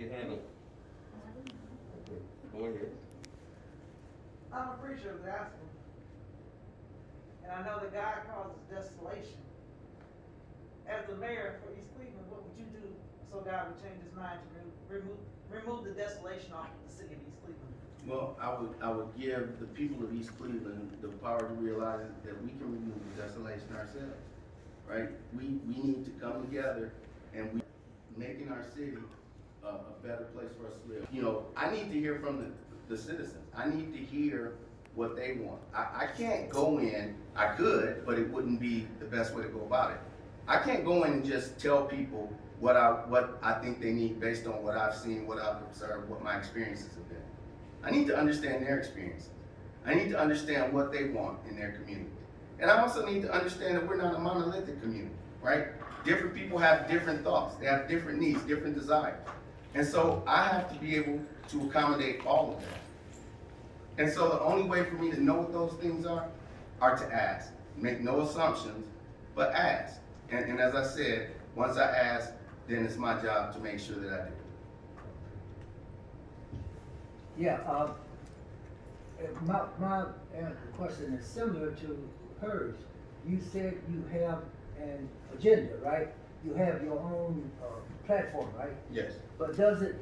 your hand up. Go ahead. I'm a preacher of the gospel, and I know that God causes desolation. As the mayor for East Cleveland, what would you do so God would change his mind to remove the desolation off of the city of East Cleveland? Well, I would give the people of East Cleveland the power to realize that we can remove the desolation ourselves, right? We need to come together and we making our city a better place for us to live. You know, I need to hear from the citizens. I need to hear what they want. I can't go in, I could, but it wouldn't be the best way to go about it. I can't go in and just tell people what I think they need based on what I've seen, what I've observed, what my experiences have been. I need to understand their experiences. I need to understand what they want in their community. And I also need to understand that we're not a monolithic community, right? Different people have different thoughts. They have different needs, different desires. And so I have to be able to accommodate all of that. And so the only way for me to know what those things are to ask. Make no assumptions, but ask. And as I said, once I ask, then it's my job to make sure that I do. Yeah, my question is similar to hers. You said you have an agenda, right? You have your own platform, right? Yes. But does it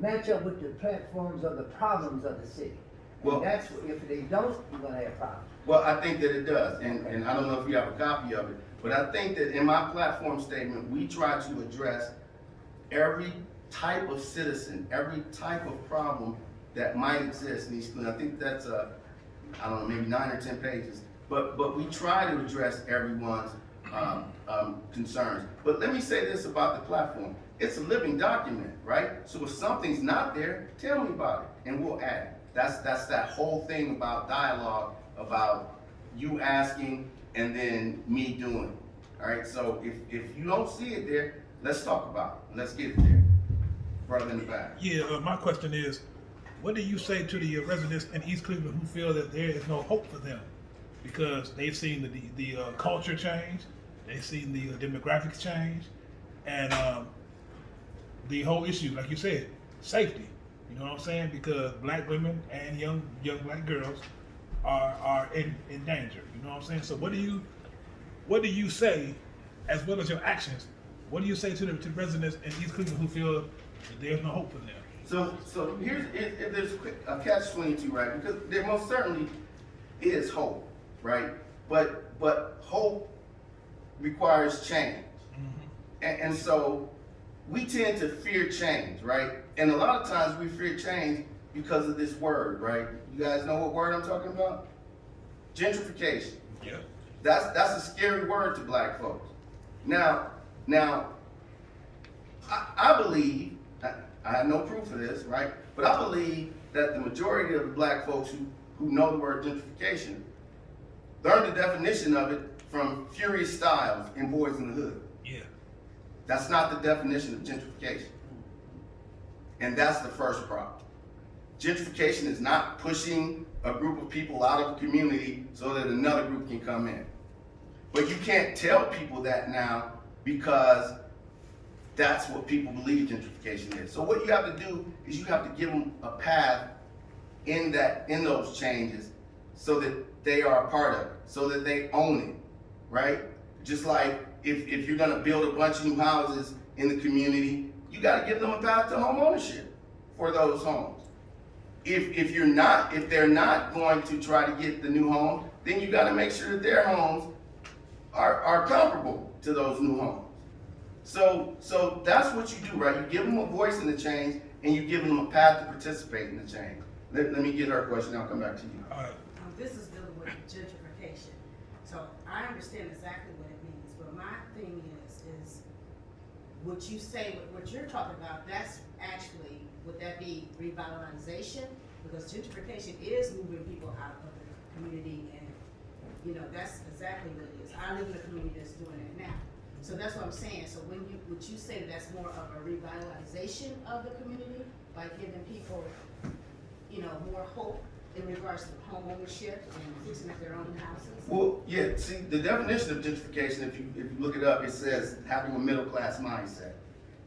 match up with the platforms of the problems of the city? Well- And that's, if they don't, you're gonna have problems. Well, I think that it does, and I don't know if you have a copy of it, but I think that in my platform statement, we try to address every type of citizen, every type of problem that might exist in East Cleveland. I think that's I don't know, maybe 9 or 10 pages, but we try to address everyone's concerns. But let me say this about the platform. It's a living document, right? So if something's not there, tell me about it, and we'll add it. That's that whole thing about dialogue, about you asking and then me doing it. All right, so if you don't see it there, let's talk about it. Let's get it there. Brother in the back. Yeah, my question is, what do you say to the residents in East Cleveland who feel that there is no hope for them because they've seen the culture change, they've seen the demographics change, and the whole issue, like you said, safety. You know what I'm saying? Because black women and young black girls are in danger. You know what I'm saying? So what do you say, as well as your actions? What do you say to the residents in East Cleveland who feel that there's no hope for them? So here's if there's a catch-22, right? Because there most certainly is hope, right? But hope requires change, and so we tend to fear change, right? And a lot of times we fear change because of this word, right? You guys know what word I'm talking about? Gentrification. Yeah. That's a scary word to black folks. Now, I believe, I have no proof of this, right? But I believe that the majority of the black folks who know the word gentrification learned the definition of it from Furious Styles in Boys in the Hood. Yeah. That's not the definition of gentrification. And that's the first problem. Gentrification is not pushing a group of people out of a community so that another group can come in. But you can't tell people that now because that's what people believe gentrification is. So what you have to do is you have to give them a path in those changes so that they are a part of it, so that they own it, right? Just like if you're gonna build a bunch of new houses in the community, you gotta give them a path to home ownership for those homes. If they're not going to try to get the new home, then you gotta make sure that their homes are comparable to those new homes. So that's what you do, right? You give them a voice in the change, and you give them a path to participate in the change. Let me get her question, I'll come back to you. All right. This is dealing with gentrification. So I understand exactly what it means, but my thing is what you say, what you're talking about, that's actually, would that be revitalization? Because gentrification is moving people out of the community, and you know, that's exactly what it is. I live in a community that's doing it now. So that's what I'm saying. So would you say that that's more of a revitalization of the community by giving people, you know, more hope in regards to home ownership and fixing up their own houses? Well, yeah, see, the definition of gentrification, if you look it up, it says having a middle class mindset.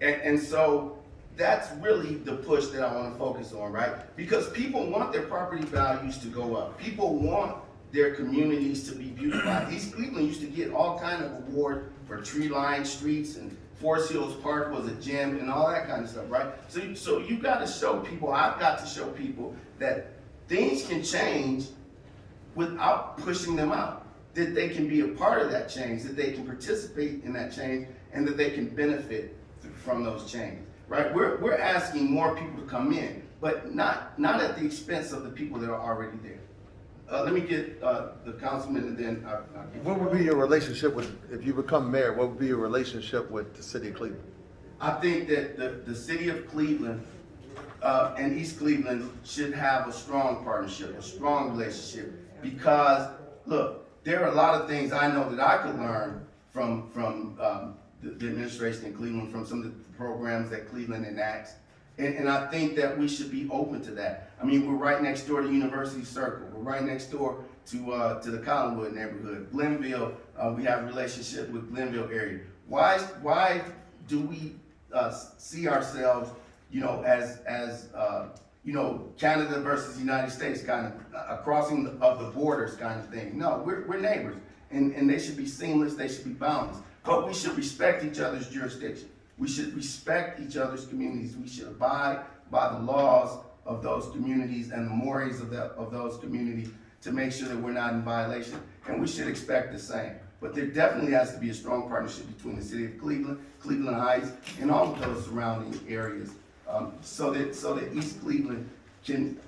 And so that's really the push that I want to focus on, right? Because people want their property values to go up. People want their communities to be beautified. East Cleveland used to get all kind of awards for tree-lined streets, and Forest Hills Park was a gem and all that kind of stuff, right? So you got to show people, I've got to show people that things can change without pushing them out. That they can be a part of that change, that they can participate in that change, and that they can benefit from those changes, right? We're asking more people to come in, but not at the expense of the people that are already there. Let me get the councilman, and then I'll get What would be your relationship with, if you become mayor, what would be your relationship with the city of Cleveland? I think that the city of Cleveland and East Cleveland should have a strong partnership, a strong relationship, because look, there are a lot of things I know that I could learn from the administration in Cleveland, from some of the programs that Cleveland enacts. And I think that we should be open to that. I mean, we're right next door to University Circle. We're right next door to the Collinwood neighborhood. Glenville, we have a relationship with Glenville area. Why do we see ourselves, as Canada versus United States, kind of a crossing of the borders kind of thing? No, we're neighbors, and they should be seamless. They should be boundless. But we should respect each other's jurisdiction. We should respect each other's communities. We should abide by the laws of those communities and the mores of those communities to make sure that we're not in violation. And we should expect the same. But there definitely has to be a strong partnership between the city of Cleveland, Cleveland Heights, and all of those surrounding areas, so that East Cleveland can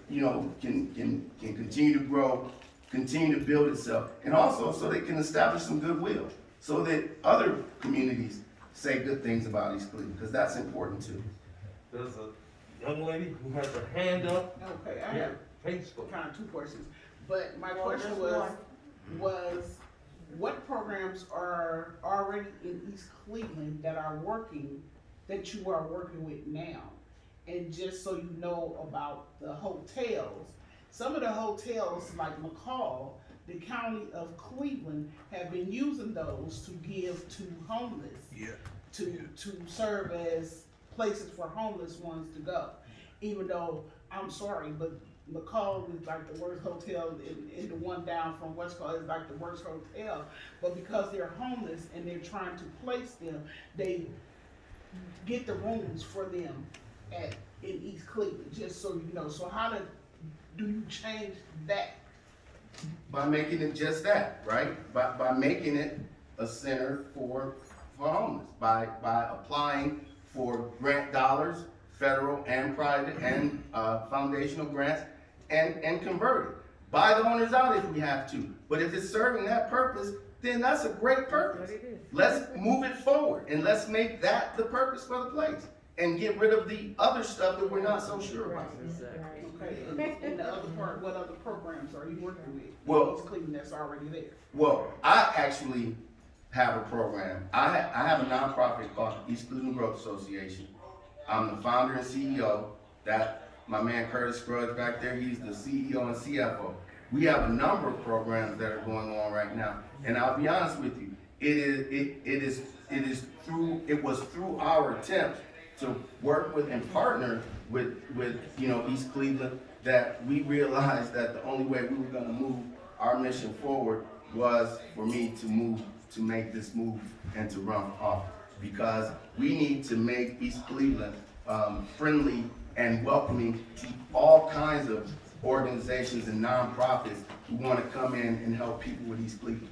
continue to grow, continue to build itself, and also so they can establish some goodwill, so that other communities say good things about East Cleveland, because that's important too. There's a young lady who has her hand up. Okay, I Yeah, have Facebook. kind of two questions, but my question was what programs are already in East Cleveland that are working, that you are working with now? And just so you know about the hotels, some of the hotels like McCall, the county of Cleveland have been using those to give to homeless, to serve as places for homeless ones to go. Even though, I'm sorry, but McCall is like the worst hotel, and the one down from West Coast is like the worst hotel. But because they're homeless and they're trying to place them, they get the rooms for them in East Cleveland, just so you know. So how do you change that? By making it just that, right? By making it a center for homeless, by applying for grant dollars, federal and private and foundational grants, and convert it. Buy the owners out if we have to, but if it's serving that purpose, then that's a great purpose. Let's move it forward, and let's make that the purpose for the place, and get rid of the other stuff that we're not so sure about. Okay, and the other part, what other programs are you working with Well- in East Cleveland that's already there? Well, I actually have a program. I have a nonprofit called East Cleveland Growth Association. I'm the founder and CEO. That my man Curtis Scruggs back there, he's the CEO and CFO. We have a number of programs that are going on right now, and I'll be honest with you, it was through our attempt to work with and partner with East Cleveland that we realized that the only way we were going to move our mission forward was for me to make this move and to run for office, because we need to make East Cleveland friendly and welcoming to all kinds of organizations and nonprofits who want to come in and help people with East Cleveland,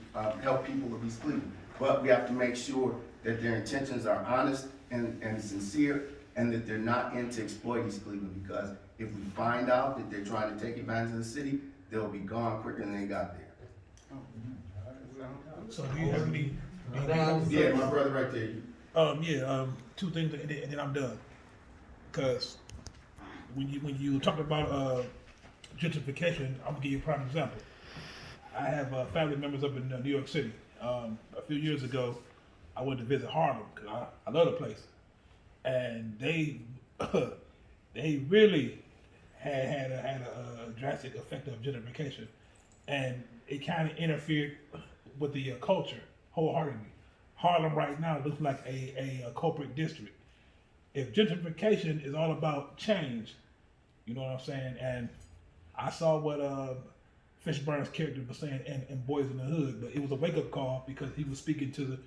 But we have to make sure that their intentions are honest and sincere, and that they're not in to exploit East Cleveland, because if we find out that they're trying to take advantage of the city, they'll be gone quicker than they got there. So do you have any? Yeah, my brother right there. Two things, and then I'm done. Because when you talk about gentrification, I'm gonna give you a prime example. I have family members up in New York City. A few years ago, I went to visit Harlem because I love the place, and they really had a drastic effect of gentrification, and it kind of interfered with the culture wholeheartedly. Harlem right now looks like a corporate district. if gentrification is all about change, you know what I'm saying? And I saw what Fishburne's character was saying in Boys in the Hood, but it was a wake up call because he was speaking to the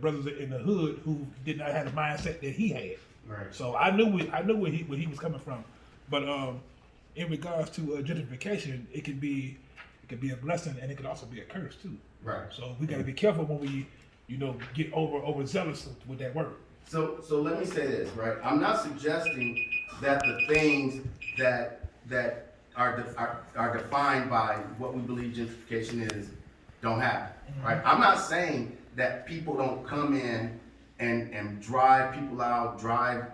brothers in the hood who did not have the mindset that he had. Right. So I knew where he was coming from, but in regards to gentrification, it can be a blessing and it can also be a curse too. Right. So we got to be careful when we, get overzealous with that word. So let me say this, right? I'm not suggesting that the things that are defined by what we believe gentrification is don't happen, right? I'm not saying that people don't come in and drive people out, drive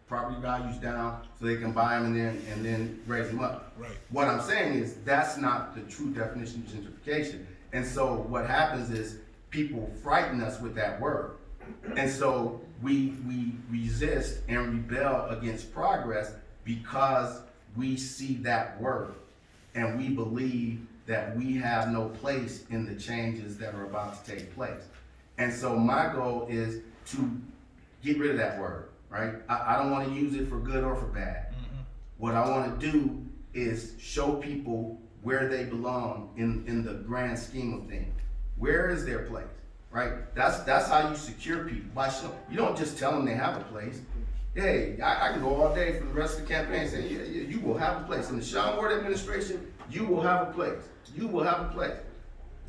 property values down so they can buy them and then raise them up. Right. What I'm saying is that's not the true definition of gentrification. And so what happens is people frighten us with that word. And so we resist and rebel against progress because we see that word and we believe that we have no place in the changes that are about to take place. And so my goal is to get rid of that word, right? I don't want to use it for good or for bad. What I want to do is show people where they belong in the grand scheme of things. Where is their place, right? That's how you secure people. You don't just tell them they have a place. Hey, I can go all day for the rest of the campaign saying, yeah, you will have a place. In the Sean Ward administration, you will have a place. You will have a place.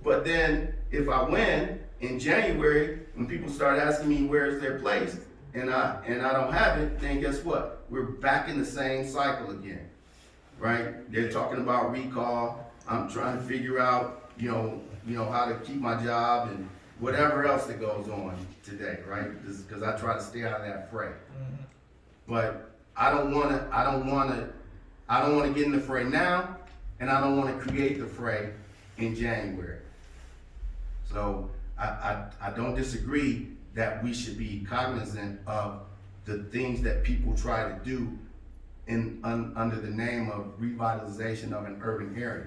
But then if I win in January, when people start asking me where's their place, and I don't have it, then guess what? We're back in the same cycle again, right? They're talking about recall. I'm trying to figure out, how to keep my job and whatever else that goes on today, right? Because I try to stay out of that fray. But I don't want to get in the fray now, and I don't want to create the fray in January. So I don't disagree that we should be cognizant of the things that people try to do under the name of revitalization of an urban area.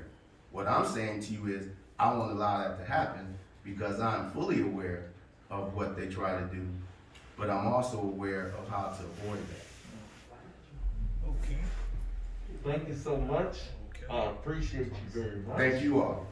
What I'm saying to you is I won't allow that to happen because I'm fully aware of what they try to do, but I'm also aware of how to avoid that. Okay. Thank you so much. Okay. I appreciate you very much. Thank you all.